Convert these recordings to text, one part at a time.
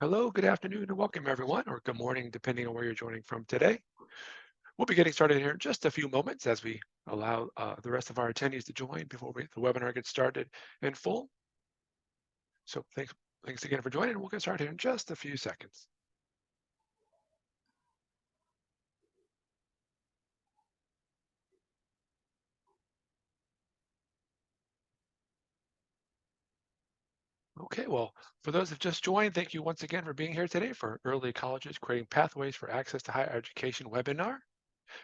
Hello, good afternoon, and welcome everyone, or good morning, depending on where you're joining from today. We'll be getting started here in just a few moments as we allow the rest of our attendees to join before the webinar gets started in full. So thanks again for joining. We'll get started here in just a few seconds. Okay, well, for those who've just joined, thank you once again for being here today for Early Colleges Creating Pathways for Access to Higher Education webinar.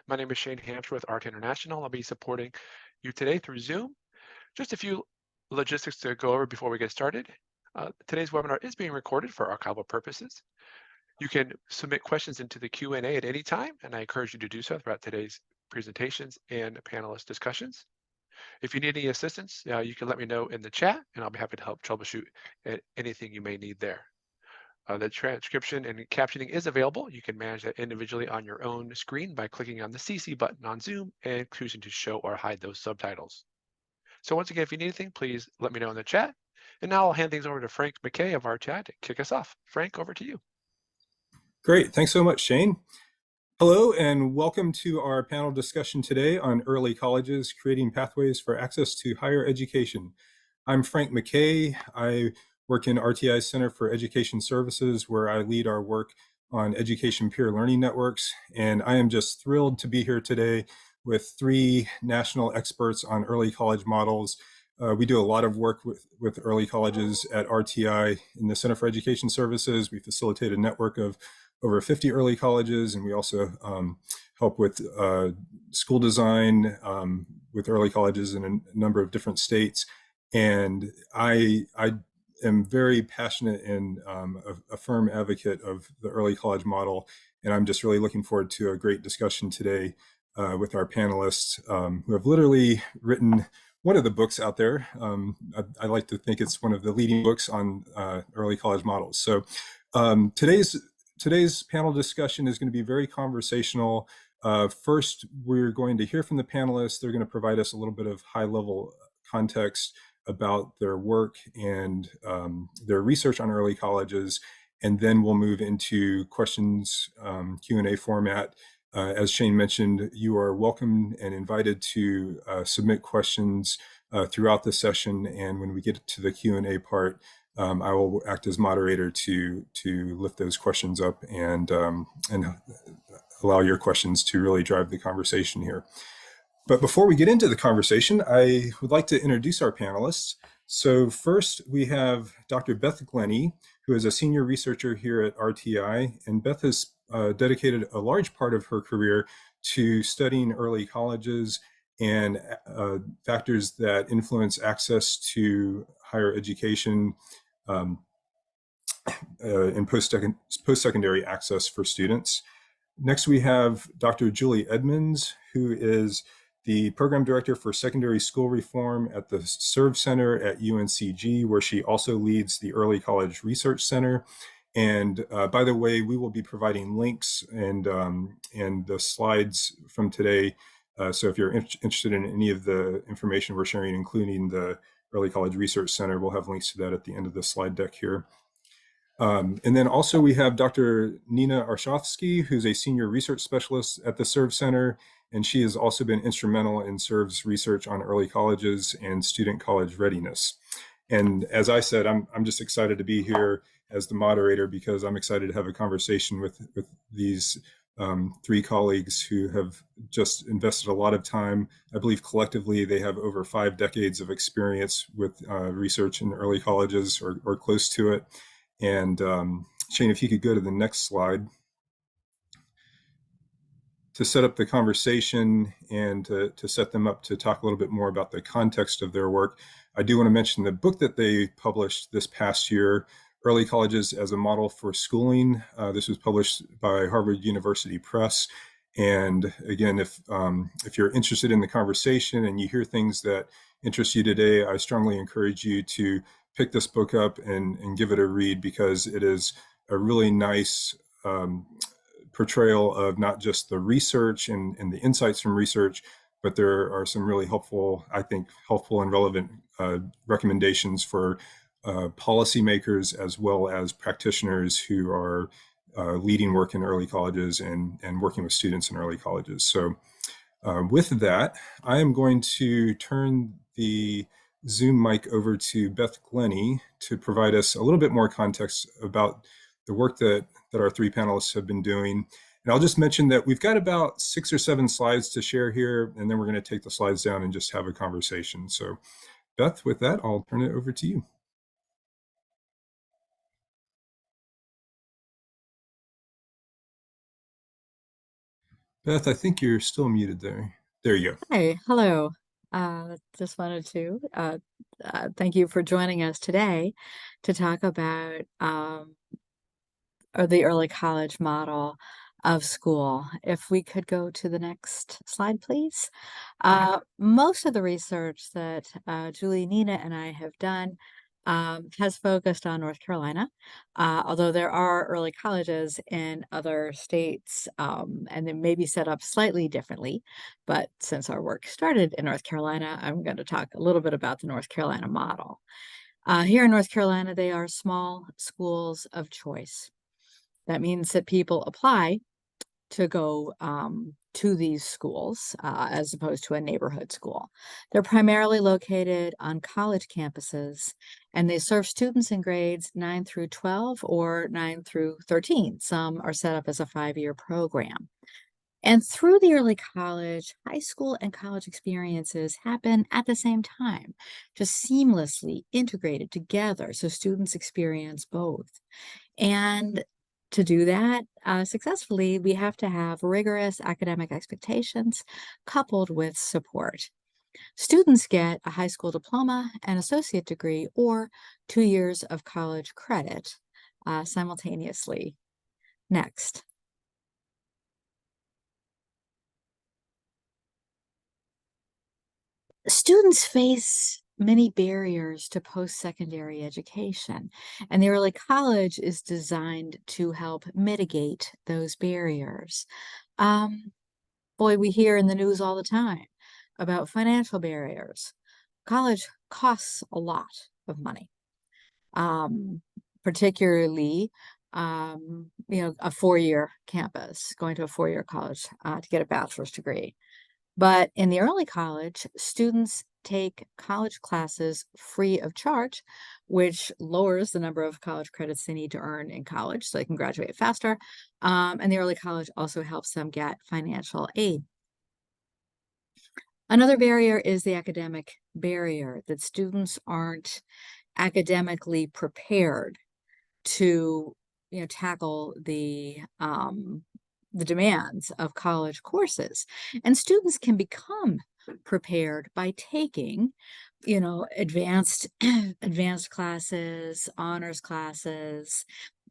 My name is Shane Hamster with RTI International. I'll be supporting you today through Zoom. Just a few logistics to go over before we get started. Today's webinar is being recorded for archival purposes. You can submit questions into the Q&A at any time, and I encourage you to do so throughout today's presentations and panelist discussions. If you need any assistance, you can let me know in the chat, and I'll be happy to help troubleshoot anything you may need there. The transcription and captioning is available. You can manage that individually on your own screen by clicking on the CC button on Zoom and choosing to show or hide those subtitles. So once again, if you need anything, please let me know in the chat. And now I'll hand things over to Frank McKay of RTI to kick us off. Frank, over to you. Great. Thanks so much, Shane. Hello, and welcome to our panel discussion today on early colleges creating pathways for access to higher education. I'm Frank McKay. I work in RTI's Center for Education Services, where I lead our work on education peer learning networks. And I am just thrilled to be here today with three national experts on early college models. We do a lot of work with early colleges at RTI in the Center for Education Services. We facilitate a network of over 50 early colleges, and we also help with school design with early colleges in a number of different states. And I am very passionate and a firm advocate of the early college model, and I'm just really looking forward to a great discussion today with our panelists who have literally written one of the books out there. I like to think it's one of the leading books on early college models. So today's panel discussion is going to be very conversational. First, we're going to hear from the panelists. They're going to provide us a little bit of high-level context about their work and their research on early colleges, and then we'll move into questions, Q&A format. As Shane mentioned, you are welcome and invited to submit questions throughout the session, and when we get to the Q&A part, I will act as moderator to lift those questions up and allow your questions to really drive the conversation here. But before we get into the conversation, I would like to introduce our panelists. So first, we have Dr. Beth Glennie, who is a senior researcher here at RTI, and Beth has dedicated a large part of her career to studying early colleges and factors that influence access to higher education and post-secondary access for students. Next, we have Dr. Julie Edmonds, who is the Program Director for Secondary School Reform at the Serve Center at UNCG, where she also leads the Early College Research Center. And by the way, we will be providing links and the slides from today. So if you're interested in any of the information we're sharing, including the Early College Research Center, we'll have links to that at the end of the slide deck here. And then also we have Dr. Nina Arshovsky, who's a senior research specialist at the Serve Center, and she has also been instrumental in Serve's research on early colleges and student college readiness. And as I said, I'm just excited to be here as the moderator because I'm excited to have a conversation with these three colleagues who have just invested a lot of time. I believe collectively they have over 5 decades of experience with research in early colleges or close to it. And Shane, if you could go to the next slide. To set up the conversation and to set them up to talk a little bit more about the context of their work, I do want to mention the book that they published this past year, Early Colleges as a Model for Schooling. This was published by Harvard University Press. And again, if you're interested in the conversation and you hear things that interest you today, I strongly encourage you to pick this book up and give it a read because it is a really nice portrayal of not just the research and the insights from research, but there are some really helpful, I think, helpful and relevant recommendations for policymakers as well as practitioners who are leading work in early colleges and working with students in early colleges. So with that, I am going to turn the Zoom mic over to Beth Glennie to provide us a little bit more context about the work that our three panelists have been doing. And I'll just mention that we've got about 6 or 7 slides to share here, and then we're going to take the slides down and just have a conversation. So Beth, with that, I'll turn it over to you. Beth, I think you're still muted there. There you go. Hi, hello. Just wanted to thank you for joining us today to talk about or the early college model of school. If we could go to the next slide, please. Most of the research that Julie, Nina, and I have done has focused on North Carolina, although there are early colleges in other states, and they may be set up slightly differently. But since our work started in North Carolina, I'm going to talk a little bit about the North Carolina model. Here in North Carolina, they are small schools of choice. That means that people apply to go to these schools as opposed to a neighborhood school. They're primarily located on college campuses, and they serve students in grades 9 through 12 or 9 through 13. Some are set up as a 5-year program. And through the early college, high school and college experiences happen at the same time, just seamlessly integrated together so students experience both. And to do that successfully, we have to have rigorous academic expectations coupled with support. Students get a high school diploma, an associate degree, or 2 years of college credit simultaneously. Next. Students face many barriers to post-secondary education, and the early college is designed to help mitigate those barriers. Boy, we hear in the news all the time about financial barriers. College costs a lot of money, particularly a 4-year campus, going to a 4-year college to get a bachelor's degree. But in the early college, students take college classes free of charge, which lowers the number of college credits they need to earn in college so they can graduate faster. And the early college also helps them get financial aid. Another barrier is the academic barrier, that students aren't academically prepared to tackle the demands of college courses. And students can become prepared by taking advanced advanced classes, honors classes,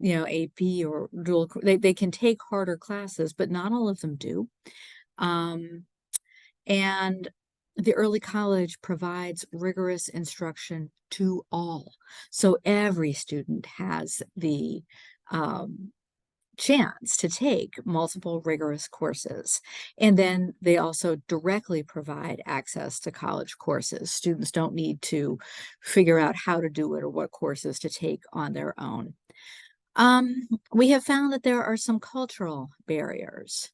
AP or dual. They can take harder classes, but not all of them do. And the early college provides rigorous instruction to all. So every student has the chance to take multiple rigorous courses. And then they also directly provide access to college courses. Students don't need to figure out how to do it or what courses to take on their own. We have found that there are some cultural barriers.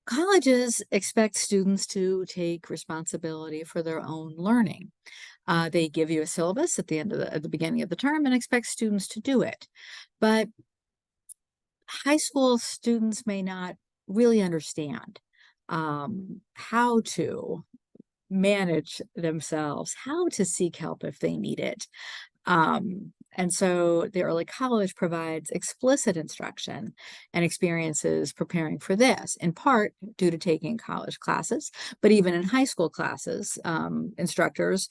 Colleges expect students to take responsibility for their own learning. They give you a syllabus at the beginning of the term and expect students to do it. But high school students may not really understand how to manage themselves, how to seek help if they need it. And so the early college provides explicit instruction and experiences preparing for this, in part due to taking college classes, but even in high school classes, instructors,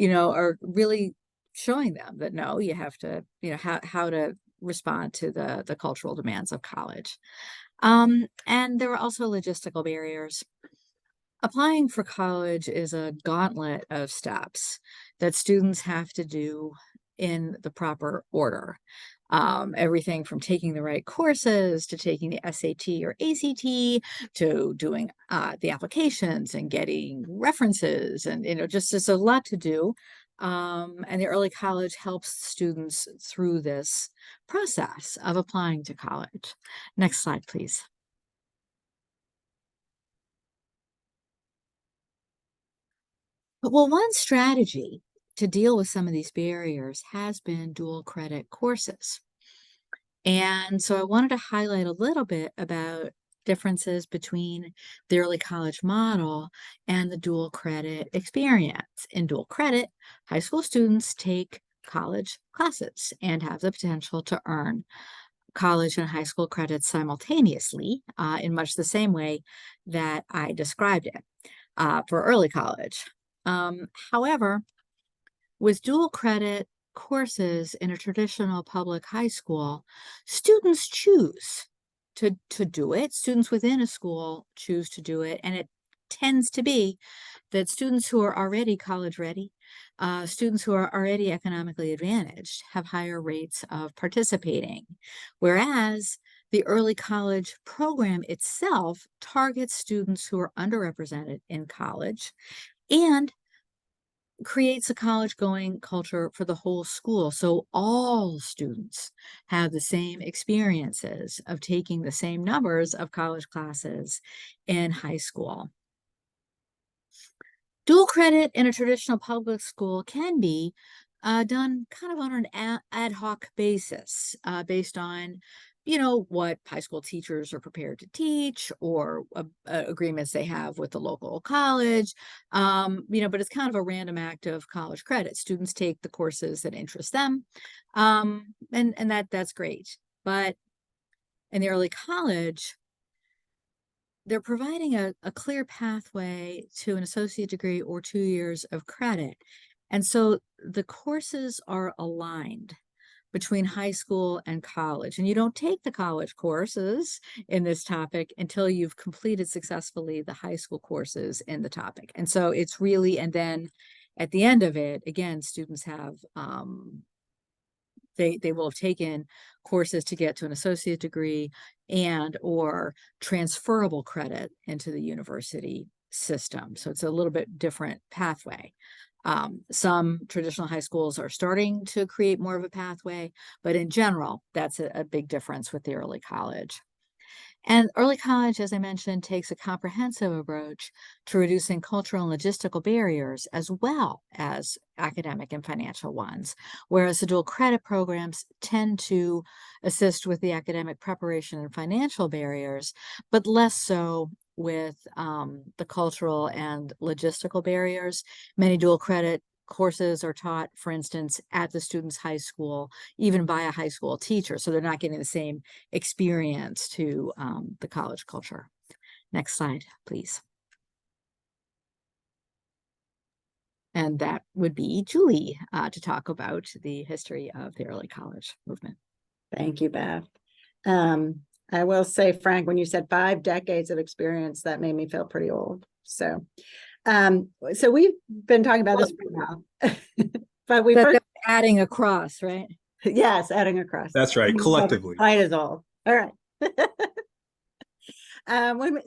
are really showing them that no, you have to, how to respond to the cultural demands of college. And there are also logistical barriers. Applying for college is a gauntlet of steps that students have to do in the proper order. Everything from taking the right courses to taking the SAT or ACT to doing the applications and getting references, and just there's a lot to do And the early college helps students through this process of applying to college. Next slide, please. Well, one strategy to deal with some of these barriers has been dual credit courses. And so I wanted to highlight a little bit about differences between the early college model and the dual credit experience. In dual credit, high school students take college classes and have the potential to earn college and high school credits simultaneously in much the same way that I described it for early college. However, with dual credit courses in a traditional public high school, students choose to do it. Students within a school choose to do it. And it tends to be that students who are already college ready, students who are already economically advantaged, have higher rates of participating. Whereas the early college program itself targets students who are underrepresented in college and creates a college-going culture for the whole school. So all students have the same experiences of taking the same numbers of college classes in high school. Dual credit in a traditional public school can be done kind of on an ad hoc basis, based on, what high school teachers are prepared to teach or agreements they have with the local college. But it's kind of a random act of college credit. Students take the courses that interest them, and that's great. But in the early college, they're providing a clear pathway to an associate degree or 2 years of credit. And so the courses are aligned between high school and college. And you don't take the college courses in this topic until you've completed successfully the high school courses in the topic. And so it's really, and then at the end of it, again, students have they will have taken courses to get to an associate degree and or transferable credit into the university system. So it's a little bit different pathway. Some traditional high schools are starting to create more of a pathway, but in general, that's a big difference with the early college. And early college, as I mentioned, takes a comprehensive approach to reducing cultural and logistical barriers as well as academic and financial ones, whereas the dual credit programs tend to assist with the academic preparation and financial barriers, but less so with the cultural and logistical barriers. Many dual credit courses are taught, for instance, at the student's high school, even by a high school teacher. So they're not getting the same experience to the college culture. Next slide, please. And that would be Julie to talk about the history of the early college movement. Thank you, Beth. I will say, Frank, when you said 5 decades of experience, that made me feel pretty old. So we've been talking about this for a while, but we first adding across, right? Yes, adding across. That's right, collectively. Quite as old. All right.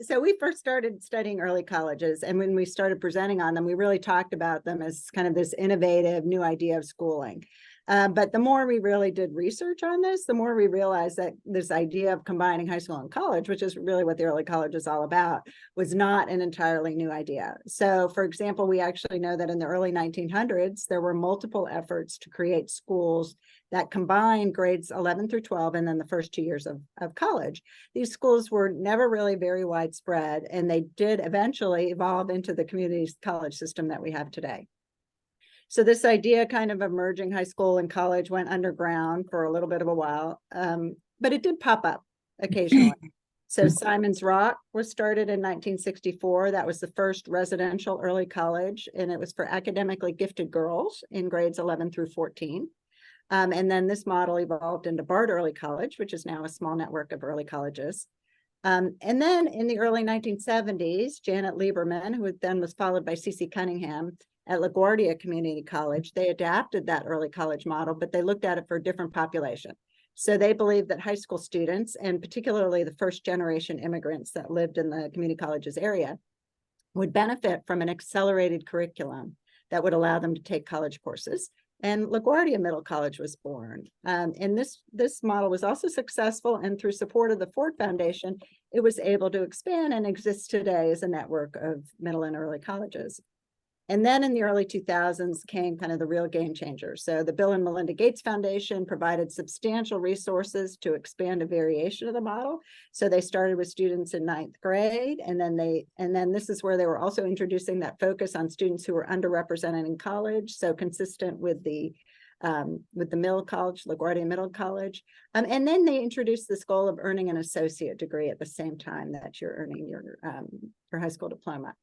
So we first started studying early colleges, and when we started presenting on them, we really talked about them as kind of this innovative new idea of schooling. But the more we really did research on this, the more we realized that this idea of combining high school and college, which is really what the early college is all about, was not an entirely new idea. So, for example, we actually know that in the early 1900s, there were multiple efforts to create schools that combined grades 11 through 12 and then the first 2 years of college. These schools were never really very widespread, and they did eventually evolve into the community college system that we have today. So this idea kind of of merging high school and college went underground for a little bit of a while, but it did pop up occasionally. So Simon's Rock was started in 1964. That was the first residential early college, and it was for academically gifted girls in grades 11 through 14. And then this model evolved into Bard Early College, which is now a small network of early colleges. And then in the early 1970s, Janet Lieberman, who then was followed by C.C. Cunningham at LaGuardia Community College, they adapted that early college model, but they looked at it for a different population. So they believed that high school students, and particularly the first generation immigrants that lived in the community colleges area, would benefit from an accelerated curriculum that would allow them to take college courses. And LaGuardia Middle College was born. And this model was also successful, and through support of the Ford Foundation, it was able to expand and exists today as a network of middle and early colleges. And then in the early 2000s came kind of the real game changer. So the Bill and Melinda Gates Foundation provided substantial resources to expand a variation of the model. So they started with students in 9th grade, and then this is where they were also introducing that focus on students who were underrepresented in college. So consistent with the Middle College, LaGuardia Middle College. And then they introduced this goal of earning an associate degree at the same time that you're earning your high school diploma.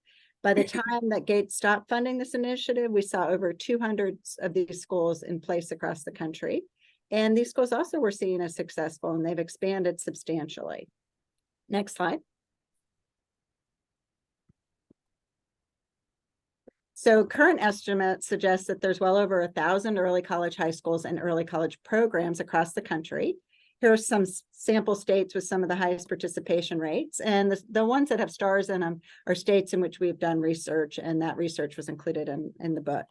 By the time that Gates stopped funding this initiative, we saw over 200 of these schools in place across the country. And these schools also were seen as successful, and they've expanded substantially. Next slide. So current estimates suggest that there's well over 1,000 early college high schools and early college programs across the country. Here are some sample states with some of the highest participation rates. And the ones that have stars in them are states in which we've done research, and that research was included in the book.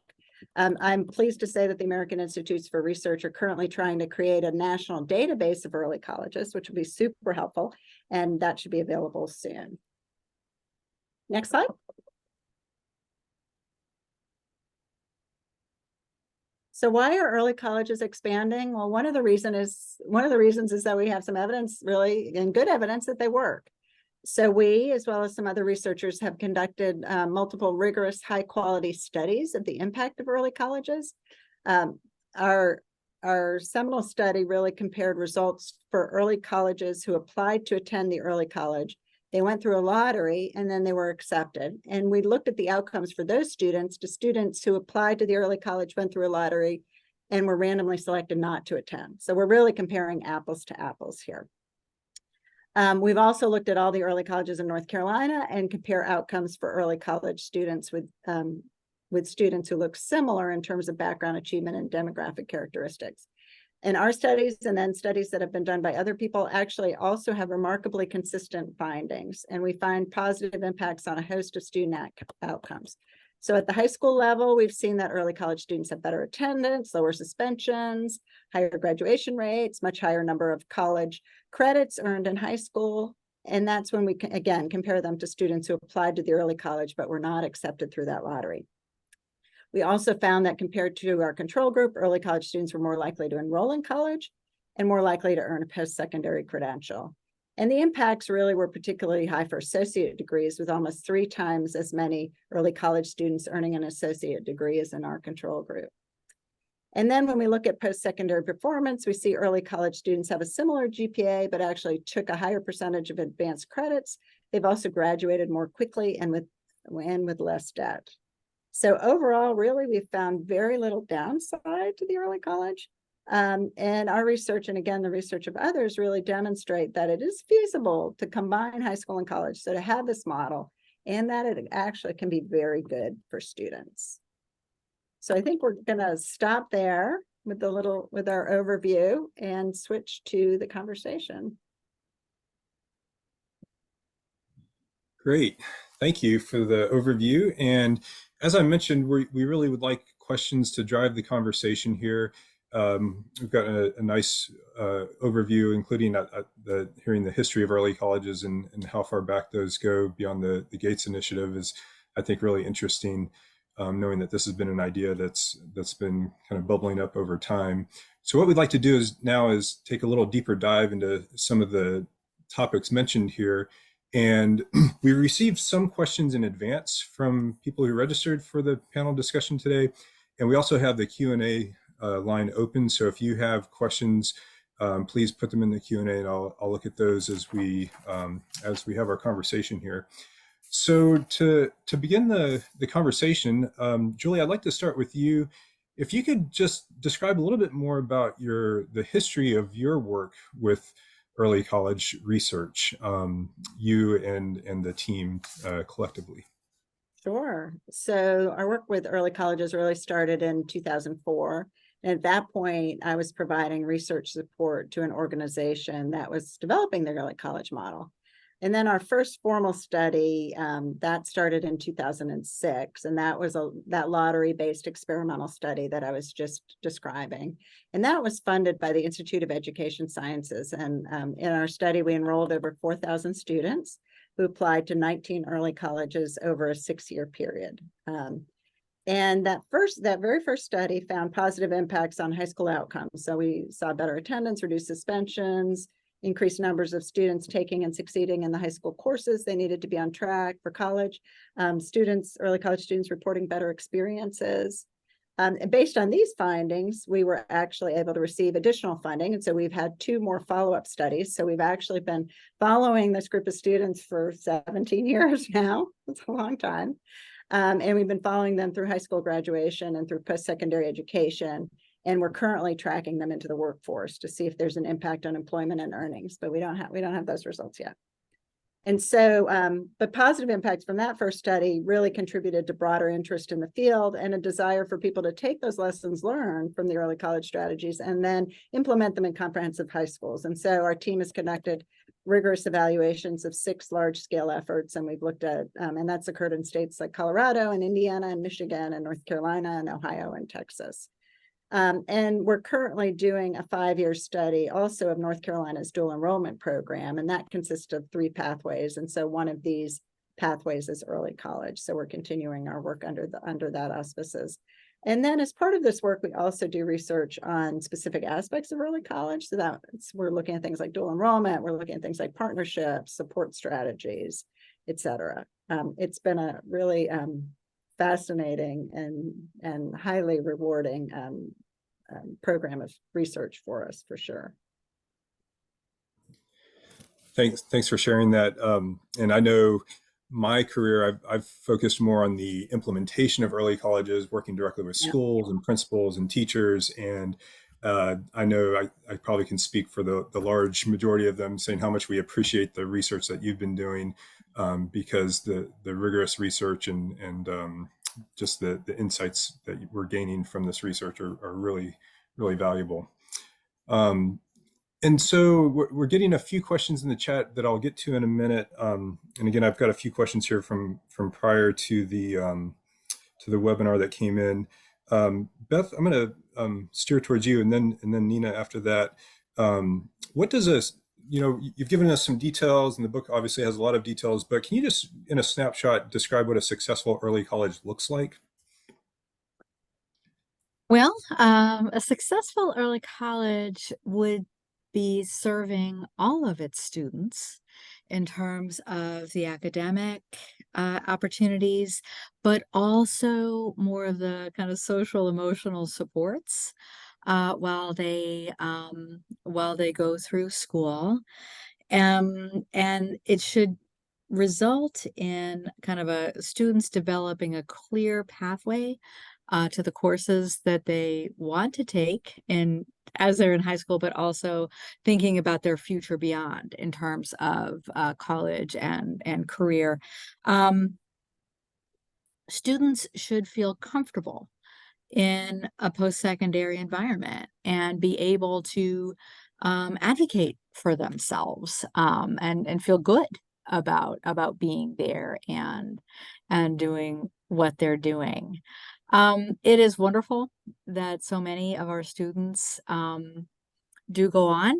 I'm pleased to say that the American Institutes for Research are currently trying to create a national database of early colleges, which will be super helpful, and that should be available soon. Next slide. So why are early colleges expanding? Well, one of the reasons is that we have some evidence, really, and good evidence, that they work. So we, as well as some other researchers, have conducted multiple rigorous, high-quality studies of the impact of early colleges. Our seminal study really compared results for early colleges who applied to attend the early college. They went through a lottery, and then they were accepted. And we looked at the outcomes for those students to students who applied to the early college, went through a lottery, and were randomly selected not to attend. So we're really comparing apples to apples here. We've also looked at all the early colleges in North Carolina and compare outcomes for early college students with students who look similar in terms of background achievement and demographic characteristics. And our studies, and then studies that have been done by other people, actually also have remarkably consistent findings. And we find positive impacts on a host of student outcomes. So at the high school level, we've seen that early college students have better attendance, lower suspensions, higher graduation rates, much higher number of college credits earned in high school. And that's when we can, again, compare them to students who applied to the early college but were not accepted through that lottery. We also found that compared to our control group, early college students were more likely to enroll in college and more likely to earn a post-secondary credential. And the impacts really were particularly high for associate degrees, with almost 3 times as many early college students earning an associate degree as in our control group. And then when we look at post-secondary performance, we see early college students have a similar GPA, but actually took a higher percentage of advanced credits. They've also graduated more quickly and with less debt. So overall, really, we've found very little downside to the early college. And our research, and again, the research of others, really demonstrate that it is feasible to combine high school and college. So to have this model, and that it actually can be very good for students. So I think we're going to stop there with our overview and switch to the conversation. Great. Thank you for the overview. And as I mentioned, we really would like questions to drive the conversation here. We've got a nice overview, including hearing the history of early colleges and how far back those go beyond the Gates Initiative is, I think, really interesting, knowing that this has been an idea that's been kind of bubbling up over time. So what we'd like to do now is take a little deeper dive into some of the topics mentioned here. And we received some questions in advance from people who registered for the panel discussion today. And we also have the Q&A line open. So if you have questions, please put them in the Q&A, and I'll look at those as we have our conversation here. So to begin the conversation, Julie, I'd like to start with you. If you could just describe a little bit more about the history of your work with early college research, you and the team collectively. Sure. So our work with early colleges really started in 2004. And at that point, I was providing research support to an organization that was developing the early college model. And then our first formal study, that started in 2006, and that was that lottery-based experimental study that I was just describing. And that was funded by the Institute of Education Sciences. And in our study, we enrolled over 4,000 students who applied to 19 early colleges over a 6-year period. And that very first study found positive impacts on high school outcomes. So we saw better attendance, reduced suspensions, increased numbers of students taking and succeeding in the high school courses they needed to be on track for college. Early college students reporting better experiences. And based on these findings, we were actually able to receive additional funding. And so we've had 2 more follow-up studies. So we've actually been following this group of students for 17 years now. It's a long time. And we've been following them through high school graduation and through post-secondary education. And we're currently tracking them into the workforce to see if there's an impact on employment and earnings, but we don't have those results yet. And so, but positive impacts from that first study really contributed to broader interest in the field and a desire for people to take those lessons learned from the early college strategies and then implement them in comprehensive high schools. And so our team has conducted rigorous evaluations of 6 large-scale efforts, and we've looked at, and that's occurred in states like Colorado and Indiana and Michigan and North Carolina and Ohio and Texas. And we're currently doing a 5-year study also of North Carolina's dual enrollment program, and that consists of 3 pathways. And so one of these pathways is early college. So we're continuing our work under that auspices. And then as part of this work, we also do research on specific aspects of early college. So we're looking at things like dual enrollment, we're looking at things like partnerships, support strategies, et cetera. It's been a really fascinating and highly rewarding program of research for us, for sure. Thanks for sharing that. And I know my career, I've focused more on the implementation of early colleges, working directly with schools and principals and teachers. And I know I probably can speak for the large majority of them, saying how much we appreciate the research that you've been doing, because the rigorous research and just the insights that we're gaining from this research are really, really valuable. And so we're getting a few questions in the chat that I'll get to in a minute. And again, I've got a few questions here from prior to the webinar that came in. Beth, I'm going to steer towards you, and then Nina after that. What does you've given us some details, and the book obviously has a lot of details, but can you just, in a snapshot, describe what a successful early college looks like? Well, a successful early college would be serving all of its students in terms of the academic opportunities, but also more of the kind of social emotional supports while they go through school. And it should result in kind of students developing a clear pathway to the courses that they want to take as they're in high school, but also thinking about their future beyond in terms of college and career. Students should feel comfortable in a post-secondary environment and be able to advocate for themselves and feel good about being there and doing what they're doing. It is wonderful that so many of our students do go on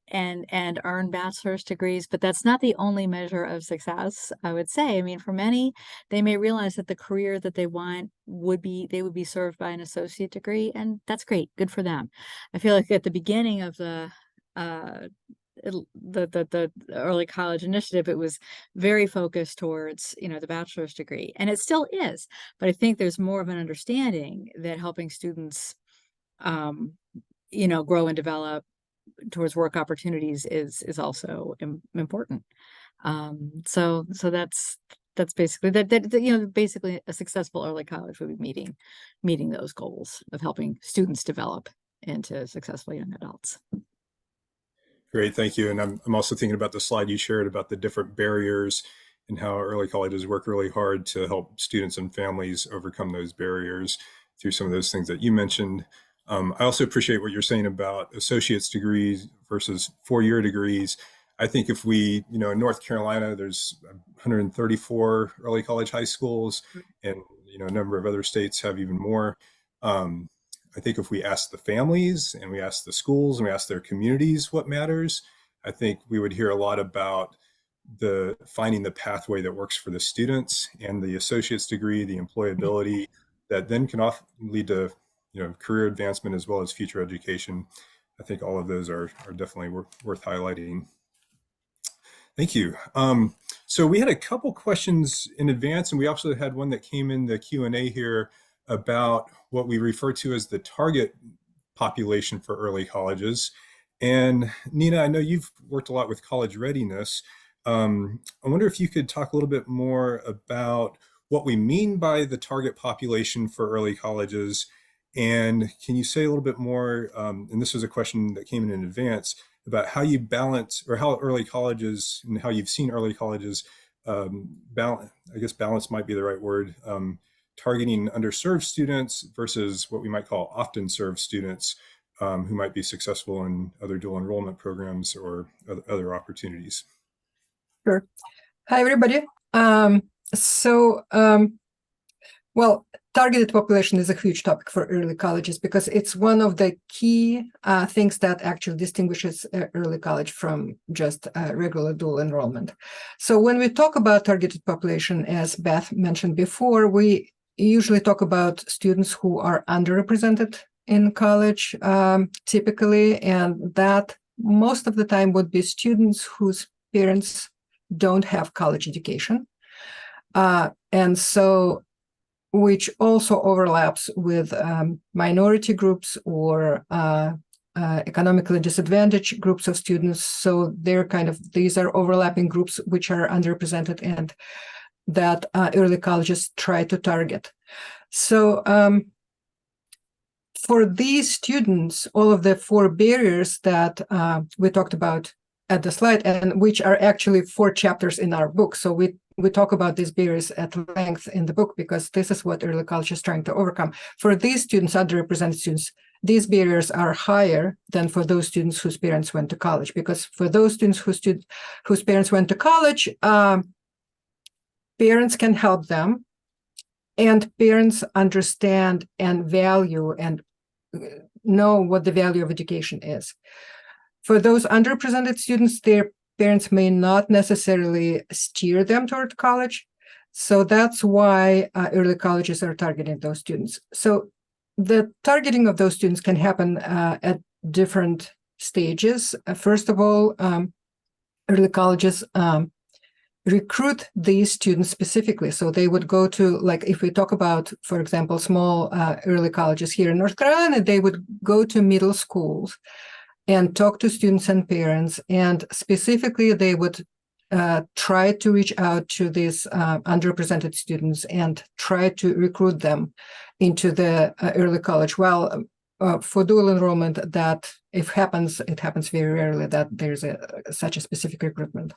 and earn bachelor's degrees, but that's not the only measure of success, I would say. I mean, for many, they may realize that the career that they want they would be served by an associate degree, and that's great, good for them. I feel like at the beginning of the early college initiative, it was very focused towards, the bachelor's degree, and it still is, but I think there's more of an understanding that helping students, grow and develop towards work opportunities is also important. So that's basically basically a successful early college would be meeting those goals of helping students develop into successful young adults. Great, thank you. And I'm also thinking about the slide you shared about the different barriers and how early colleges work really hard to help students and families overcome those barriers through some of those things that you mentioned. I also appreciate what you're saying about associate's degrees versus 4-year degrees. I think if we, you know, in North Carolina, there's 134 early college high schools, and you know, a number of other states have even more. I think if we ask the families and we ask the schools and we ask their communities what matters, I think we would hear a lot about the finding the pathway that works for the students and the associate's degree, the employability that then can often lead to, you know, career advancement as well as future education. I think all of those are definitely worth highlighting. Thank you. So we had a couple questions in advance, and we also had one that came in the Q&A here about what we refer to as the target population for early colleges. And Nina, I know you've worked a lot with college readiness. I wonder if you could talk a little bit more about what we mean by the target population for early colleges. And can you say a little bit more, and this was a question that came in advance, about how you balance, or how early colleges and how you've seen early colleges balance, I guess balance might be the right word, targeting underserved students versus what we might call often served students who might be successful in other dual enrollment programs or other opportunities. Sure. Hi, everybody. Well, targeted population is a huge topic for early colleges because it's one of the key things that actually distinguishes early college from just regular dual enrollment. So when we talk about targeted population, as Beth mentioned before, we usually talk about students who are underrepresented in college, typically, and that most of the time would be students whose parents don't have college education. And so, which also overlaps with minority groups or economically disadvantaged groups of students. So they're these are overlapping groups which are underrepresented and that early colleges try to target. So for these students, all of the 4 barriers that we talked about at the slide, and which are actually 4 chapters in our book. So we talk about these barriers at length in the book because this is what early college is trying to overcome. For these students, underrepresented students, these barriers are higher than for those students whose parents went to college, because for those students whose parents went to college, parents can help them, and parents understand and value and know what the value of education is. For those underrepresented students, their parents may not necessarily steer them toward college. So that's why early colleges are targeting those students. So the targeting of those students can happen at different stages. First of all, early colleges recruit these students specifically. So they would go to, like, if we talk about, for example, small early colleges here in North Carolina, they would go to middle schools and talk to students and parents, and specifically they would try to reach out to these underrepresented students and try to recruit them into the early college. Well, for dual enrollment, that if happens, it happens very rarely that there's such a specific recruitment.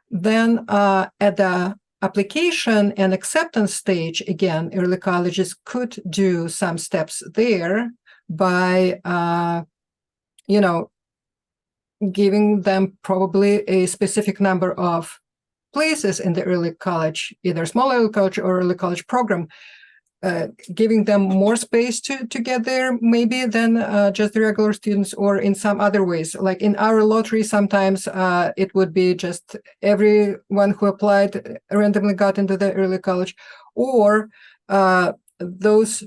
Then at the application and acceptance stage, again, early colleges could do some steps there by giving them probably a specific number of places in the early college, either small early college or early college program, giving them more space to get there maybe than just the regular students, or in some other ways. Like in our lottery, sometimes it would be just everyone who applied randomly got into the early college, or those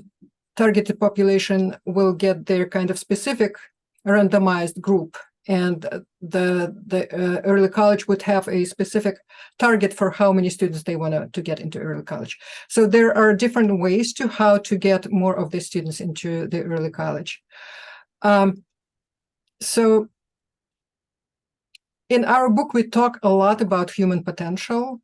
targeted population will get their kind of specific randomized group, and the early college would have a specific target for how many students they want to get into early college. So there are different ways to how to get more of the students into the early college. So in our book, we talk a lot about human potential,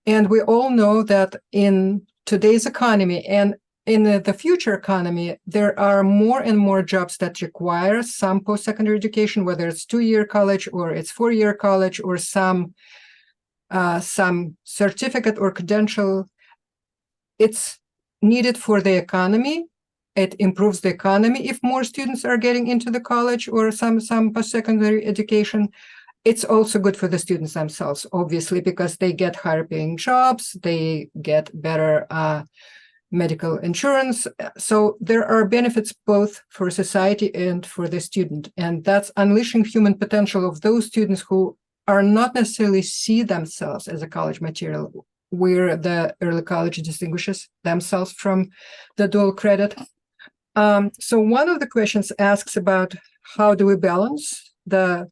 and we all know that in today's economy and in the future economy, there are more and more jobs that require some post-secondary education, whether it's 2-year college or it's 4-year college or some certificate or credential. It's needed for the economy. It improves the economy if more students are getting into the college or some post-secondary education. it's also good for the students themselves, obviously, because they get higher paying jobs, they get better medical insurance. So there are benefits both for society and for the student. And that's unleashing human potential of those students who are not necessarily see themselves as a college material, where the early college distinguishes themselves from the dual credit. So one of the questions asks about how do we balance the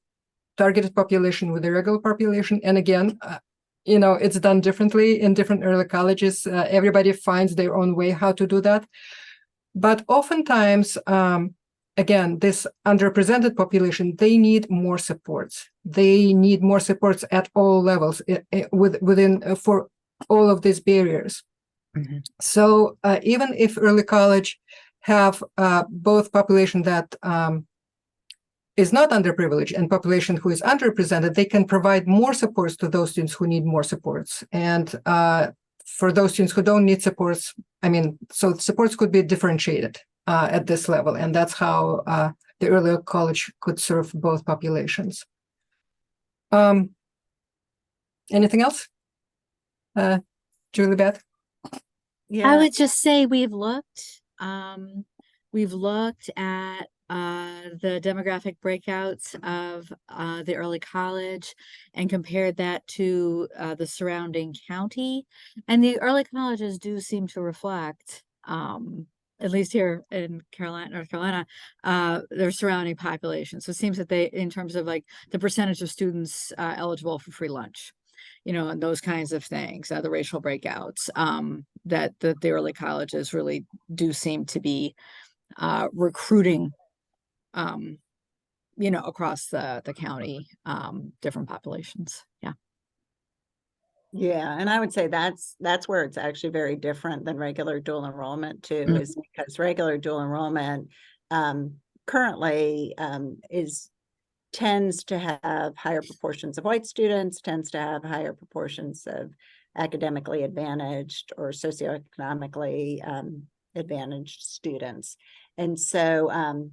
targeted population with the regular population. And again, it's done differently in different early colleges. Everybody finds their own way how to do that. But oftentimes, again, this underrepresented population, they need more supports. They need more supports at all levels within for all of these barriers. Mm-hmm. So even if early college have both population that is not underprivileged and population who is underrepresented, they can provide more supports to those students who need more supports. And for those students who don't need supports, so supports could be differentiated at this level. And that's how the early college could serve both populations. Anything else? Julie Beth? Yeah. I would just say we've looked at the demographic breakouts of the early college and compared that to the surrounding county. And the early colleges do seem to reflect, at least here in North Carolina, their surrounding population. So it seems that they, in terms of like the percentage of students eligible for free lunch, and those kinds of things, the racial breakouts, that the early colleges really do seem to be recruiting, across the county, different populations. Yeah. Yeah, and I would say that's where it's actually very different than regular dual enrollment too, Mhm. is because regular dual enrollment currently tends to have higher proportions of white students, tends to have higher proportions of academically advantaged or socioeconomically advantaged students. And so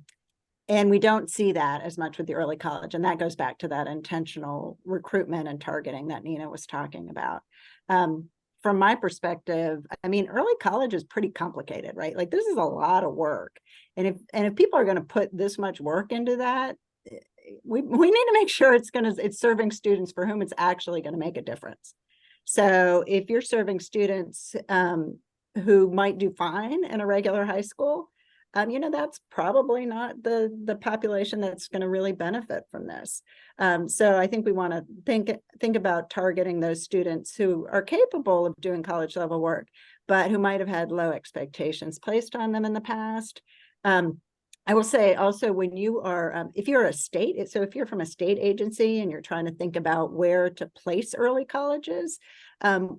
and we don't see that as much with the early college. And that goes back to that intentional recruitment and targeting that Nina was talking about. From my perspective, early college is pretty complicated, right? Like this is a lot of work. And if people are going to put this much work into that, we need to make sure it's serving students for whom it's actually going to make a difference. So if you're serving students who might do fine in a regular high school, that's probably not the population that's going to really benefit from this. So I think we want to think about targeting those students who are capable of doing college level work, but who might have had low expectations placed on them in the past. I will say also, when you are, if you're if you're from a state agency and you're trying to think about where to place early colleges,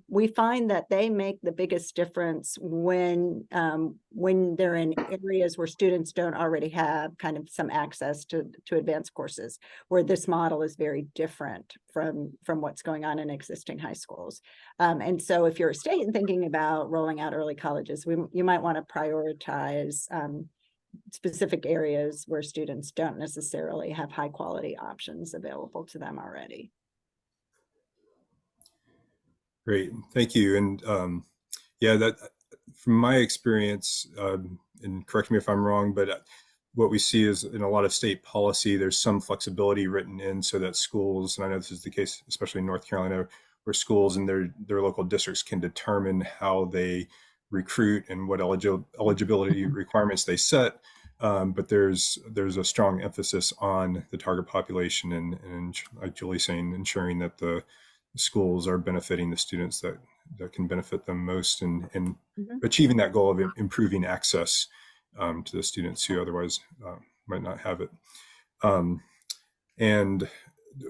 we find that they make the biggest difference when they're in areas where students don't already have kind of some access to advanced courses, where this model is very different from what's going on in existing high schools. And so if you're a state and thinking about rolling out early colleges, you might want to prioritize specific areas where students don't necessarily have high quality options available to them already. Great, thank you. And yeah, that from my experience, and correct me if I'm wrong, but what we see is in a lot of state policy, there's some flexibility written in so that schools, and I know this is the case, especially in North Carolina, where schools and their local districts can determine how they recruit and what eligibility requirements they set. But there's a strong emphasis on the target population and like Julie's saying, ensuring that the schools are benefiting the students that can benefit them most, and achieving that goal of improving access to the students who otherwise might not have it. And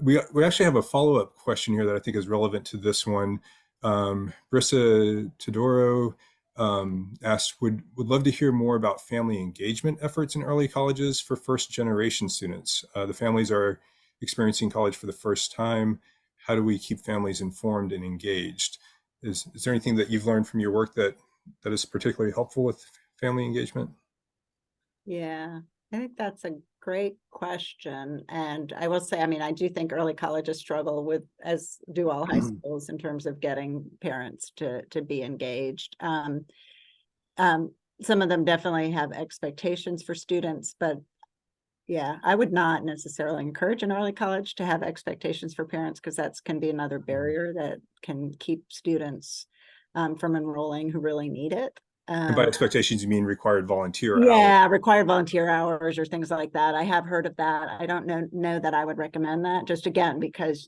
we actually have a follow-up question here that I think is relevant to this one. Brissa Todoro asked, would love to hear more about family engagement efforts in early colleges for first generation students. The families are experiencing college for the first time. How do we keep families informed and engaged? Is there anything that you've learned from your work that is particularly helpful with family engagement? Yeah, I think that's a great question. And I will say, I mean, I do think early colleges struggle with, as do all high schools, in terms of getting parents to be engaged. Some of them definitely have expectations for students, but yeah, I would not necessarily encourage an early college to have expectations for parents, because that's can be another barrier that can keep students from enrolling who really need it. And by expectations, you mean required volunteer hours? Yeah, required volunteer hours or things like that. I have heard of that. I don't know that I would recommend that, just again, because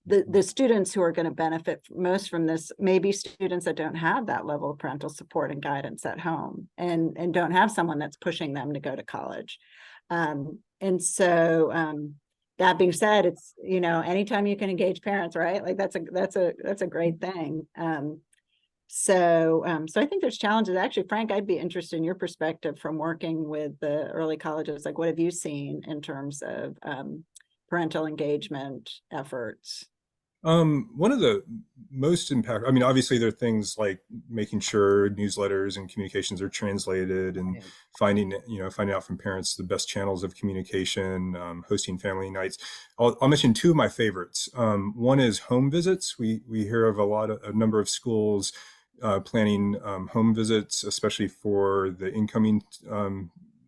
the students who are going to benefit most from this may be students that don't have that level of parental support and guidance at home, and don't have someone that's pushing them to go to college. And so that being said, it's, you know, anytime you can engage parents, right? Like that's a great thing. So I think there's challenges. Actually, Frank, I'd be interested in your perspective from working with the early colleges. Like, what have you seen in terms of parental engagement efforts? One of the most I mean, obviously there are things like making sure newsletters and communications are translated, and finding out from parents the best channels of communication, hosting family nights. I'll mention two of my favorites. One is home visits. We hear of a number of schools planning home visits, especially for the incoming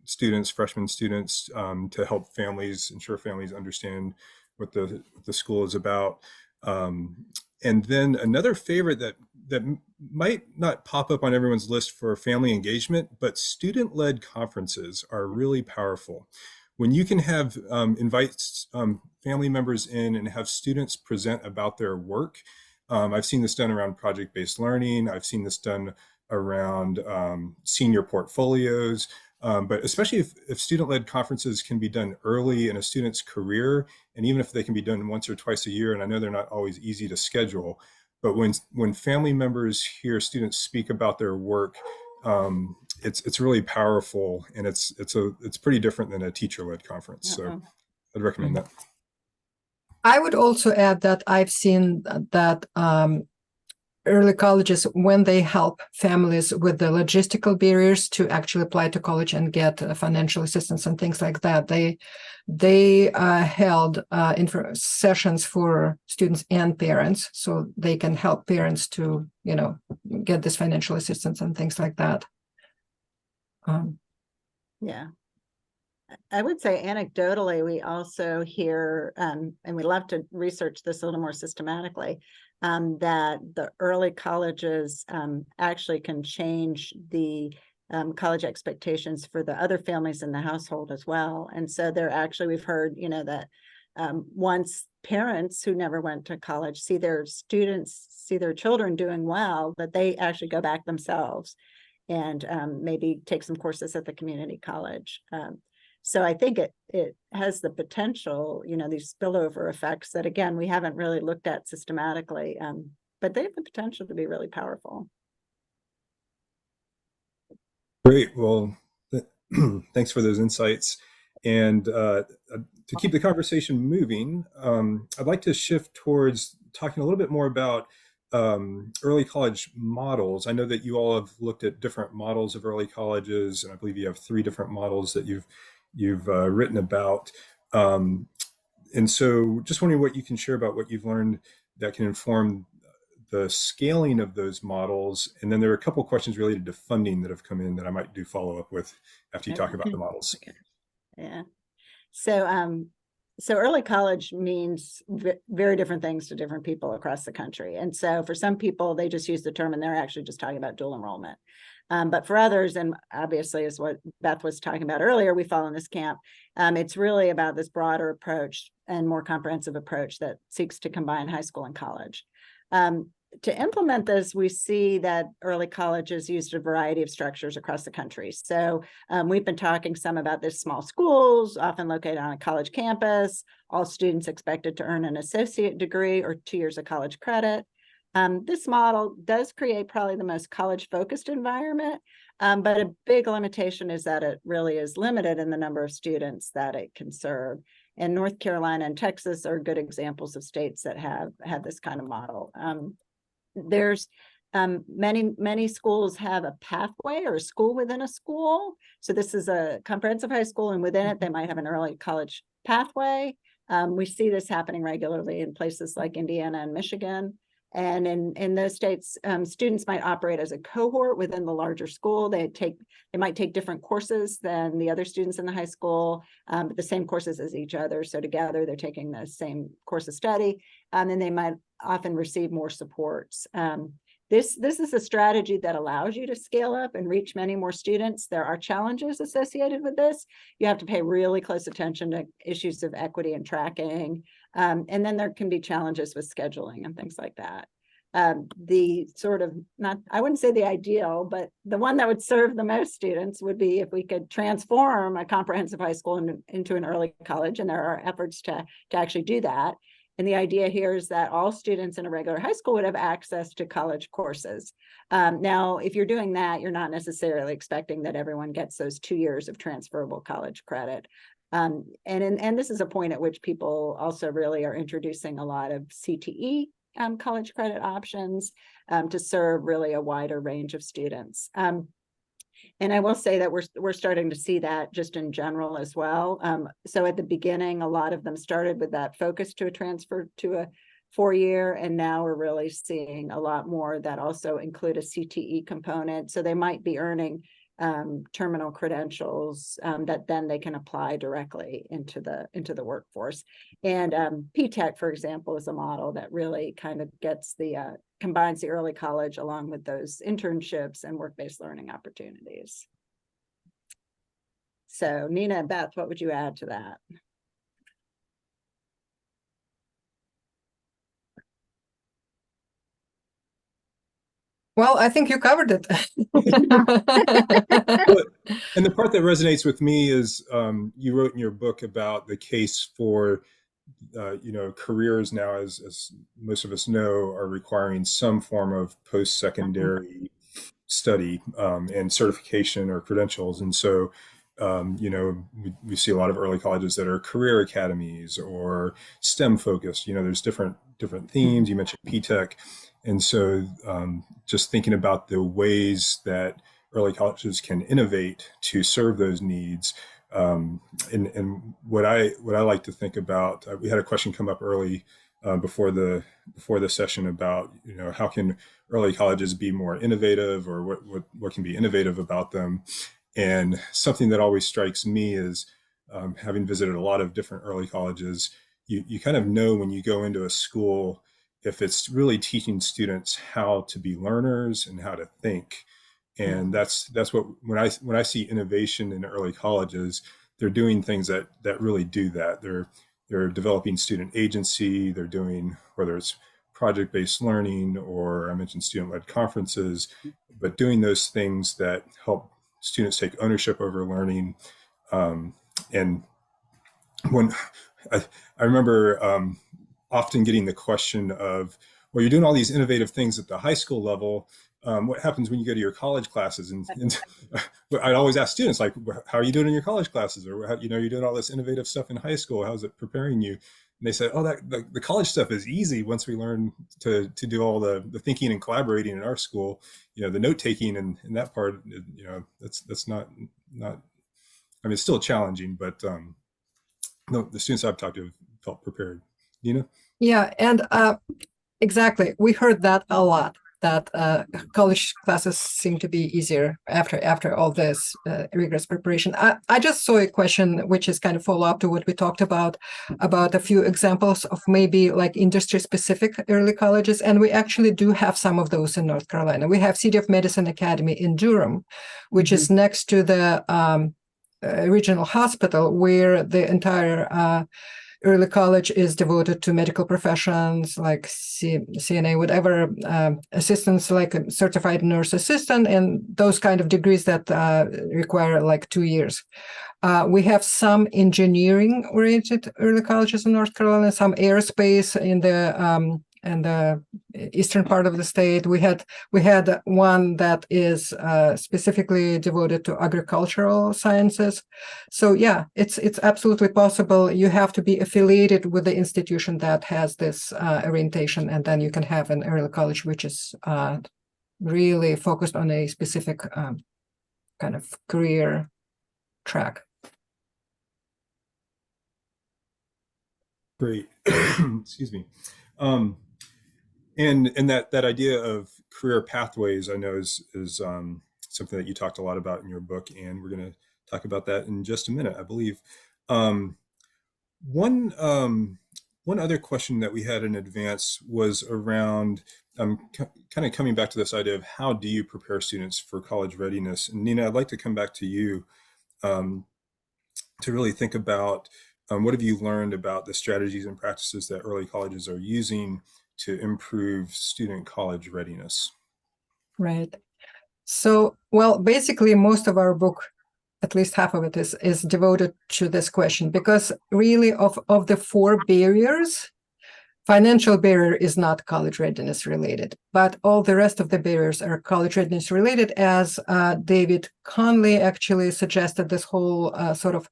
students, freshman students, to help ensure families understand what the school is about. And then another favorite that might not pop up on everyone's list for family engagement, but student-led conferences are really powerful. When you can have invite family members in and have students present about their work. I've seen this done around project-based learning. I've seen this done around senior portfolios. But especially if student-led conferences can be done early in a student's career, and even if they can be done once or twice a year, and I know they're not always easy to schedule, but when family members hear students speak about their work, it's really powerful, and it's pretty different than a teacher-led conference. So I'd recommend that. I would also add that I've seen that early colleges, when they help families with the logistical barriers to actually apply to college and get financial assistance and things like that, they held sessions for students and parents, so they can help parents to get this financial assistance and things like that. Yeah. I would say anecdotally, we also hear, and we love to research this a little more systematically, that the early colleges actually can change the college expectations for the other families in the household as well. And so we've heard, that once parents who never went to college see their children doing well, that they actually go back themselves and maybe take some courses at the community college. So I think it has the potential, these spillover effects that, again, we haven't really looked at systematically, but they have the potential to be really powerful. Great. Well, thanks for those insights. And to keep the conversation moving, I'd like to shift towards talking a little bit more about early college models. I know that you all have looked at different models of early colleges, and I believe you have 3 different models that you've written about. And so just wondering what you can share about what you've learned that can inform the scaling of those models. And then there are a couple of questions related to funding that have come in that I might do follow up with after you talk about the models. Okay. Yeah. So early college means very different things to different people across the country. And so for some people, they just use the term and they're actually just talking about dual enrollment. But for others, and obviously is what Beth was talking about earlier, we fall in this camp. It's really about this broader approach and more comprehensive approach that seeks to combine high school and college. To implement this, we see that early colleges used a variety of structures across the country. So we've been talking some about this: small schools, often located on a college campus, all students expected to earn an associate degree or 2 years of college credit. This model does create probably the most college-focused environment, but a big limitation is that it really is limited in the number of students that it can serve. And North Carolina and Texas are good examples of states that have this kind of model. There's Many schools have a pathway or a school within a school. So this is a comprehensive high school, and within it, they might have an early college pathway. We see this happening regularly in places like Indiana and Michigan. And in those states, students might operate as a cohort within the larger school. They might take different courses than the other students in the high school, but the same courses as each other. So together they're taking the same course of study, and they might often receive more supports. This is a strategy that allows you to scale up and reach many more students. There are challenges associated with this. You have to pay really close attention to issues of equity and tracking. And then there can be challenges with scheduling and things like that. The sort of, I wouldn't say the ideal, but the one that would serve the most students would be if we could transform a comprehensive high school into an early college. And there are efforts to actually do that. And the idea here is that all students in a regular high school would have access to college courses. Now, if you're doing that, you're not necessarily expecting that everyone gets those 2 years of transferable college credit. And this is a point at which people also really are introducing a lot of CTE college credit options to serve really a wider range of students. And I will say that we're starting to see that just in general as well. So at the beginning, a lot of them started with that focus to a transfer to a 4-year, and now we're really seeing a lot more that also include a CTE component. So they might be earning terminal credentials that then they can apply directly into the workforce. And PTech, for example, is a model that really kind of gets combines the early college along with those internships and work-based learning opportunities. So Nina and Beth, what would you add to that? Well, I think you covered it. And the part that resonates with me is you wrote in your book about the case for careers now, as most of us know, are requiring some form of post-secondary study and certification or credentials. And so, we see a lot of early colleges that are career academies or STEM focused. There's different themes. You mentioned PTech. And so just thinking about the ways that early colleges can innovate to serve those needs. And what I like to think about, we had a question come up early before the session about how can early colleges be more innovative, or what can be innovative about them. And something that always strikes me is having visited a lot of different early colleges, you kind of know when you go into a school if it's really teaching students how to be learners and how to think. And that's what when I see innovation in early colleges, they're doing things that really do that. They're developing student agency. They're doing, whether it's project-based learning or I mentioned student-led conferences, but doing those things that help students take ownership over learning. And when I remember often getting the question of, well, you're doing all these innovative things at the high school level. What happens when you go to your college classes? And I'd always ask students, like, how are you doing in your college classes? Or, you're doing all this innovative stuff in high school. How's it preparing you? And they said, oh, the college stuff is easy once we learn to do all the thinking and collaborating in our school. The note taking and that part, that's not. I mean, it's still challenging, but no, the students I've talked to have felt prepared. Nina? Yeah, and exactly. We heard that a lot, that college classes seem to be easier after all this rigorous preparation. I just saw a question which is kind of follow up to what we talked about a few examples of maybe like industry specific early colleges, and we actually do have some of those in North Carolina. We have City of Medicine Academy in Durham, which is next to the regional hospital, where the entire early college is devoted to medical professions like CNA, whatever, assistants like a certified nurse assistant, and those kind of degrees that require like 2 years. We have some engineering-oriented early colleges in North Carolina, some aerospace in the eastern part of the state. We had one that is specifically devoted to agricultural sciences. So yeah, it's absolutely possible. You have to be affiliated with the institution that has this orientation, and then you can have an early college which is really focused on a specific kind of career track. Great. Excuse me. And that idea of career pathways, I know is something that you talked a lot about in your book, and we're going to talk about that in just a minute, I believe. One one other question that we had in advance was around kind of coming back to this idea of how do you prepare students for college readiness? And Nina, I'd like to come back to you to really think about what have you learned about the strategies and practices that early colleges are using to improve student college readiness? Right. So, well, basically, most of our book, at least half of it, is devoted to this question, because really of the four barriers, financial barrier is not college readiness related, but all the rest of the barriers are college readiness related, as David Conley actually suggested this whole sort of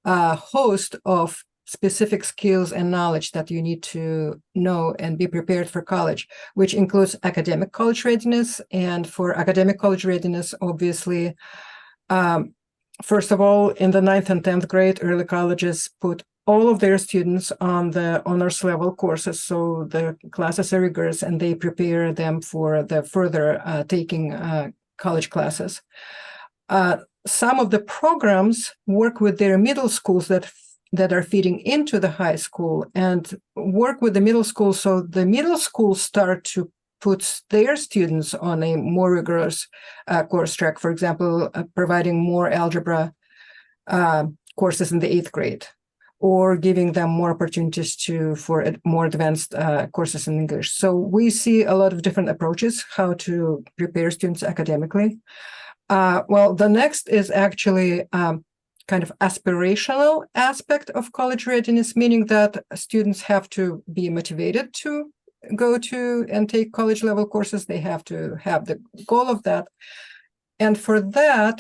host of specific skills and knowledge that you need to know and be prepared for college, which includes academic college readiness. And for academic college readiness, obviously, first of all, in the 9th and 10th grade, early colleges put all of their students on the honors level courses. So the classes are rigorous and they prepare them for the further taking college classes. Some of the programs work with their middle schools that are feeding into the high school and work with the middle school. So the middle schools start to put their students on a more rigorous course track, for example, providing more algebra courses in the 8th grade, or giving them more opportunities for more advanced courses in English. So we see a lot of different approaches how to prepare students academically. Well, the next is actually kind of aspirational aspect of college readiness, meaning that students have to be motivated to go to and take college level courses. They have to have the goal of that. And for that,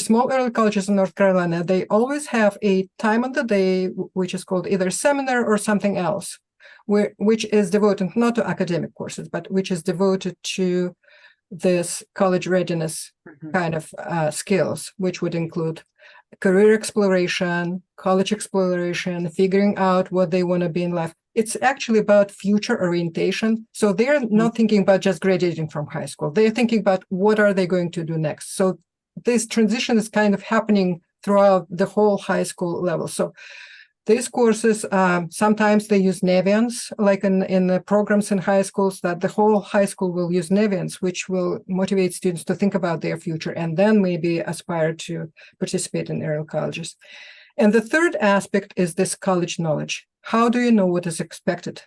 small early colleges in North Carolina, they always have a time of the day, which is called either seminar or something else, which is devoted not to academic courses, but which is devoted to this college readiness kind of skills, which would include career exploration, college exploration, figuring out what they want to be in life. It's actually about future orientation. So they're not thinking about just graduating from high school. They're thinking about what are they going to do next. So this transition is kind of happening throughout the whole high school level. So these courses, sometimes they use Navians, like in the programs in high schools, that the whole high school will use Navians, which will motivate students to think about their future and then maybe aspire to participate in early colleges. And the third aspect is this college knowledge. How do you know what is expected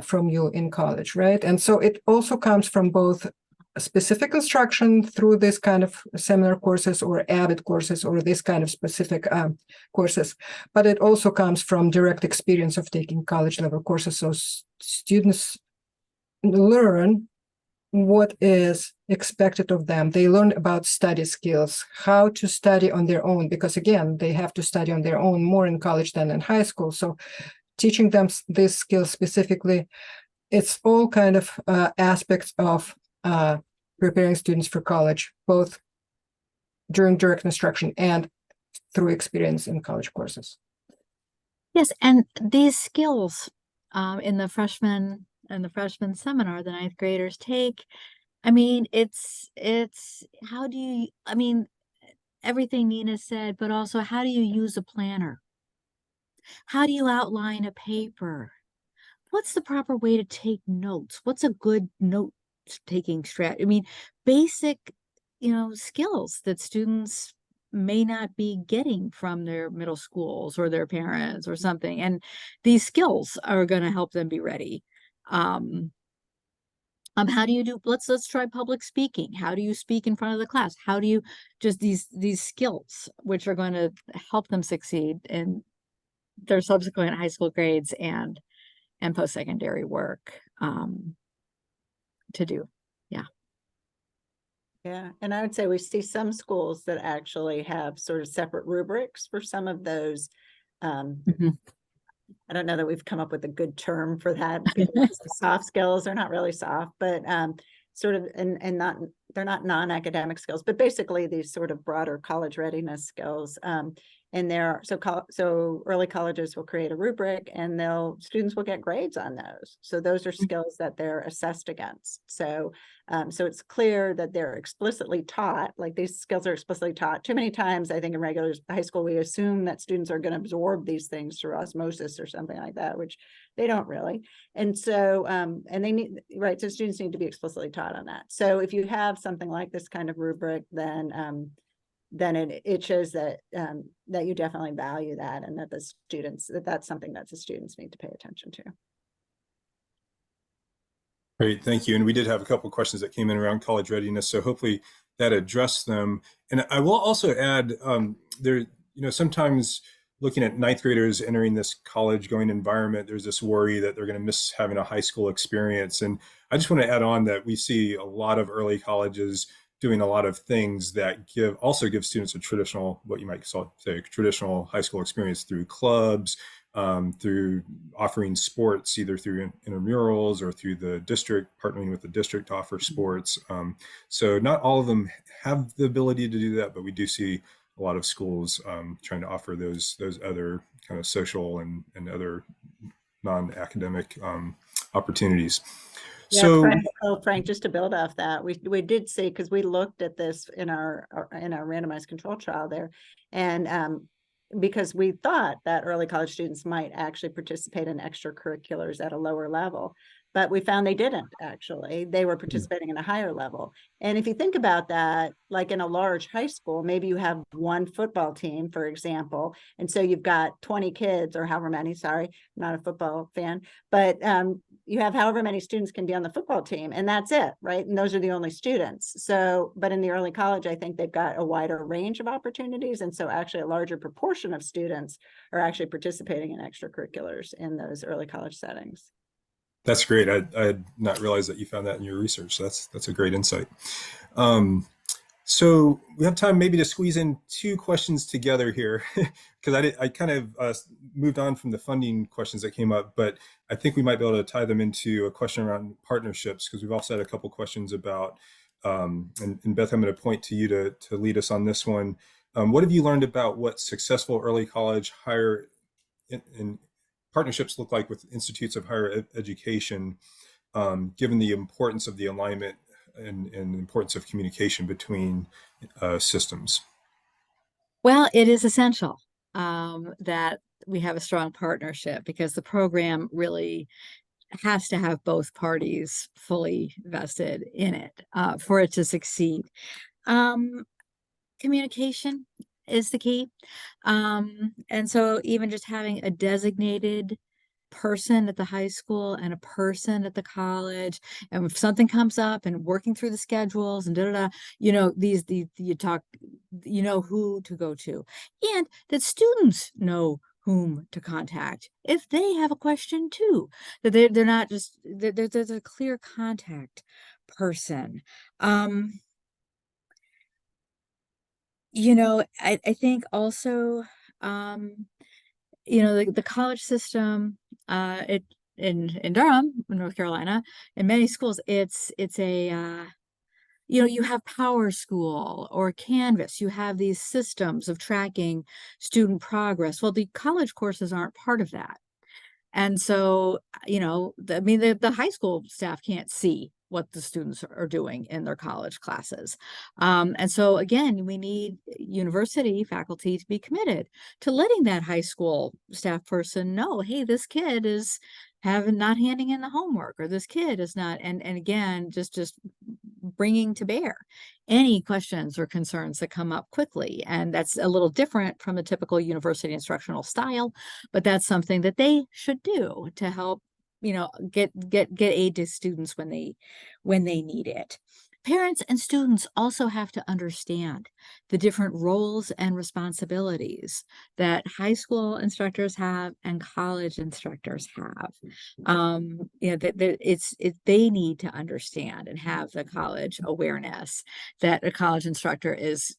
from you in college, right? And so it also comes from both specific instruction through this kind of seminar courses or avid courses or this kind of specific courses, but it also comes from direct experience of taking college level courses. So students learn what is expected of them. They learn about study skills, how to study on their own, because again, they have to study on their own more in college than in high school. So teaching them these skills specifically, it's all kind of aspects of preparing students for college, both during direct instruction and through experience in college courses. Yes, and these skills in the freshman seminar the 9th graders take, I mean, it's how do you, I mean, everything Nina said, but also how do you use a planner? How do you outline a paper? What's the proper way to take notes? What's a good note-taking strategy? I mean, basic, skills that students may not be getting from their middle schools or their parents or something. And these skills are going to help them be ready. How do you do, let's try public speaking. How do you speak in front of the class? How do you just these skills, which are going to help them succeed in their subsequent high school grades and post-secondary work to do. Yeah, and I would say we see some schools that actually have sort of separate rubrics for some of those I don't know that we've come up with a good term for that. Because soft skills are not really soft, but sort of, and not, they're not non-academic skills, but basically these sort of broader college readiness skills. And there, so early colleges will create a rubric, and students will get grades on those. So those are skills that they're assessed against. So so it's clear that they're explicitly taught, like these skills are explicitly taught. Too many times, I think in regular high school, we assume that students are going to absorb these things through osmosis or something like that, which they don't really. And so, and they need, right, so students need to be explicitly taught on that. So if you have something like this kind of rubric, then it shows that that you definitely value that, and that the students, that's something that the students need to pay attention to. Great, thank you. And we did have a couple of questions that came in around college readiness, so hopefully that addressed them. And I will also add, sometimes looking at ninth graders entering this college going environment, there's this worry that they're going to miss having a high school experience. And I just want to add on that we see a lot of early colleges doing a lot of things that also give students a traditional, what you might say, traditional high school experience through clubs, through offering sports, either through intramurals or through the district, partnering with the district to offer sports. So not all of them have the ability to do that, but we do see a lot of schools trying to offer those other kind of social and other non-academic opportunities. Yeah, So, Frank, just to build off that, we did see, because we looked at this in our randomized control trial there, and because we thought that early college students might actually participate in extracurriculars at a lower level, but we found they didn't actually. They were participating in a higher level. And if you think about that, like in a large high school, maybe you have one football team, for example, and so you've got 20 kids or however many, sorry, I'm not a football fan, but you have however many students can be on the football team, and that's it, right? And those are the only students. So, but in the early college, I think they've got a wider range of opportunities. And so actually a larger proportion of students are actually participating in extracurriculars in those early college settings. that's great. I had not realized that you found that in your research. That's a great insight. So we have time maybe to squeeze in two questions together here, because I kind of moved on from the funding questions that came up, but I think we might be able to tie them into a question around partnerships, because we've also had a couple questions about, and Beth, I'm going to point to you to lead us on this one. What have you learned about what successful early college higher in partnerships look like with institutes of higher education, given the importance of the alignment and the importance of communication between systems? Well, it is essential that we have a strong partnership, because the program really has to have both parties fully vested in it for it to succeed. Communication is the key. And so even just having a designated person at the high school and a person at the college, and if something comes up, and working through the schedules and these you talk, who to go to, and that students know whom to contact if they have a question too, that they're not just there's a clear contact person. I think also the college system, in Durham, North Carolina, in many schools, it's a you have Power School or Canvas. You have these systems of tracking student progress. Well, the college courses aren't part of that. And so, the high school staff can't see what the students are doing in their college classes. And so again, we need university faculty to be committed to letting that high school staff person know, hey, this kid is not handing in the homework, or this kid is not, and again, just bringing to bear any questions or concerns that come up quickly. And that's a little different from the typical university instructional style, but that's something that they should do to help get aid to students when they need it. Parents and students also have to understand the different roles and responsibilities that high school instructors have and college instructors have. They need to understand and have the college awareness that a college instructor is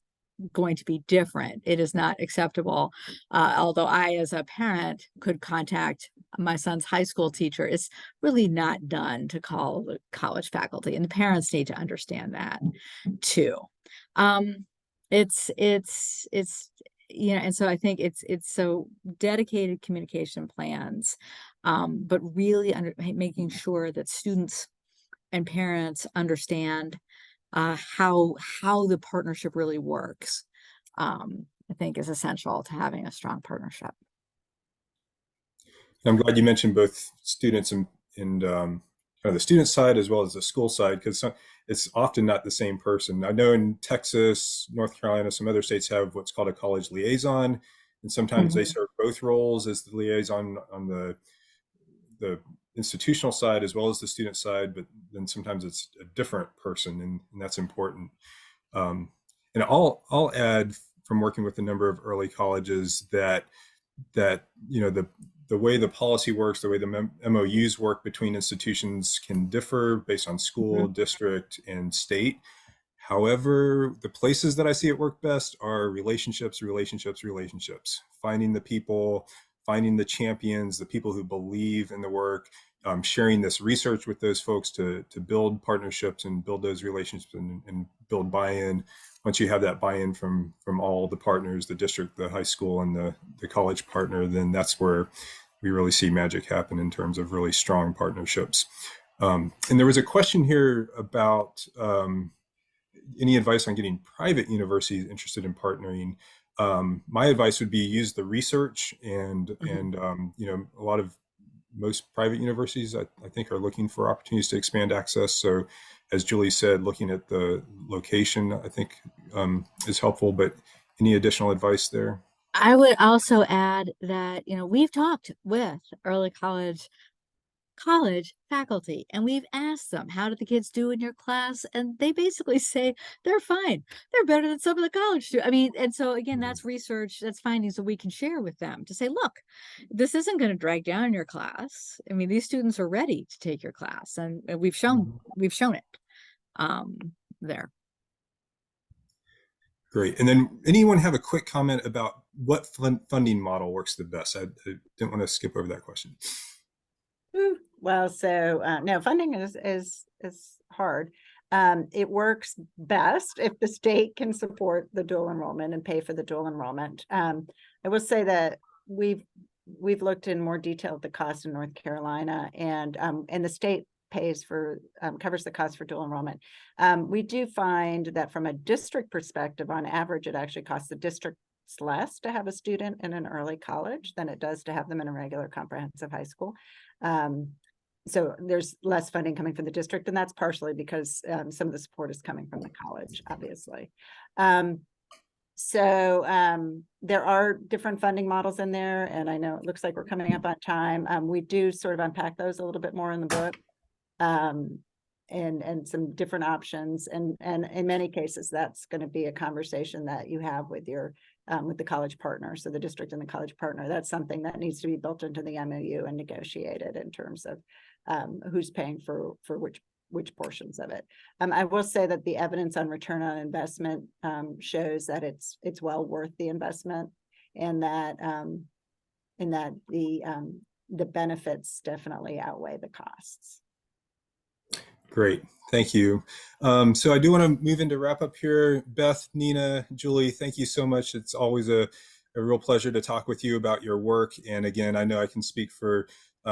going to be different. It is not acceptable. Although I, as a parent, could contact my son's high school teacher, is really not done to call the college faculty, and the parents need to understand that too. Um, it's and so I think it's so dedicated communication plans, but really making sure that students and parents understand how the partnership really works. I think is essential to having a strong partnership. I'm glad you mentioned both students and kind of the student side as well as the school side, because it's often not the same person. I know in Texas, North Carolina, some other states have what's called a college liaison, and sometimes they serve both roles as the liaison on the institutional side as well as the student side, but then sometimes it's a different person, and that's important. And I'll add from working with a number of early colleges that the way the policy works, the way the MOUs work between institutions can differ based on school, district, and state. However, the places that I see it work best are relationships, relationships, relationships. Finding the people, finding the champions, the people who believe in the work, sharing this research with those folks to build partnerships and build those relationships and build buy-in. Once you have that buy-in from all the partners, the district, the high school, and the college partner, then that's where we really see magic happen in terms of really strong partnerships. And there was a question here about any advice on getting private universities interested in partnering. My advice would be use the research and a lot of most private universities I think are looking for opportunities to expand access. So as Julie said, looking at the location I think is helpful, but any additional advice there? I would also add that, we've talked with early college faculty, and we've asked them, how did the kids do in your class? And they basically say they're fine. They're better than some of the college students. I mean, and so again, that's research, that's findings that we can share with them to say, look, this isn't going to drag down your class. I mean, these students are ready to take your class, and we've shown it there. Great. And then anyone have a quick comment about what funding model works the best? I didn't want to skip over that question. Well, so no, funding is hard. It works best if the state can support the dual enrollment and pay for the dual enrollment. I will say that we've looked in more detail at the cost in North Carolina, and the state pays for covers the cost for dual enrollment. We do find that from a district perspective, on average, it actually costs the district less to have a student in an early college than it does to have them in a regular comprehensive high school. So there's less funding coming from the district, and that's partially because some of the support is coming from the college, obviously. So there are different funding models in there, and I know it looks like we're coming up on time. We do sort of unpack those a little bit more in the book, and some different options, and in many cases that's going to be a conversation that you have with your with the college partner. So the district and the college partner, that's something that needs to be built into the MOU and negotiated in terms of who's paying for which portions of it. I will say that the evidence on return on investment shows that it's well worth the investment, and that the benefits definitely outweigh the costs. Great, thank you. So I do want to move into wrap up here. Beth, Nina, Julie, thank you so much. It's always a real pleasure to talk with you about your work. And again, I know I can speak for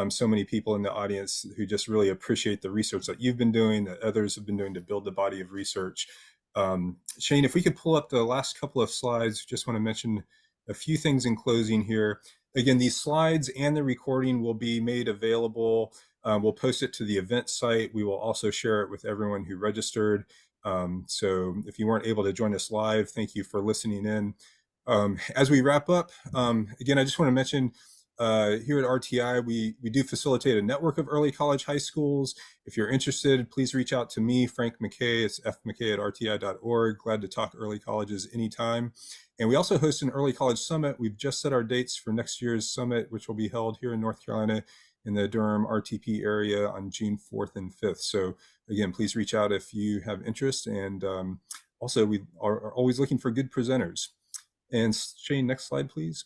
so many people in the audience who just really appreciate the research that you've been doing, that others have been doing to build the body of research. Shane, if we could pull up the last couple of slides, just want to mention a few things in closing here. Again, these slides and the recording will be made available. We'll post it to the event site. We will also share it with everyone who registered. So if you weren't able to join us live, thank you for listening in. As we wrap up, again, I just want to mention here at RTI, we do facilitate a network of early college high schools. If you're interested, please reach out to me, Frank McKay. It's fmckay@rti.org. Glad to talk early colleges anytime. And we also host an early college summit. We've just set our dates for next year's summit, which will be held here in North Carolina in the Durham RTP area on June 4th and 5th. So again, please reach out if you have interest. And also, we are always looking for good presenters. And Shane, next slide, please.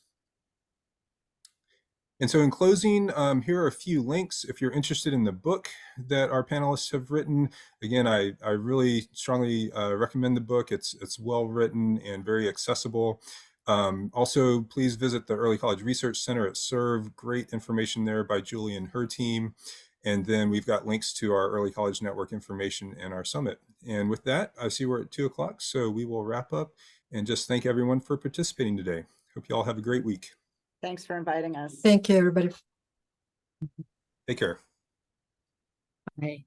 And so in closing, here are a few links if you're interested in the book that our panelists have written. Again, I really strongly recommend the book. It's well written and very accessible. Also, please visit the Early College Research Center at SERVE. Great information there by Julie and her team. And then we've got links to our Early College Network information and our summit. And with that, I see we're at 2 o'clock, so we will wrap up and just thank everyone for participating today. Hope you all have a great week. Thanks for inviting us. Thank you, everybody. Take care. Bye.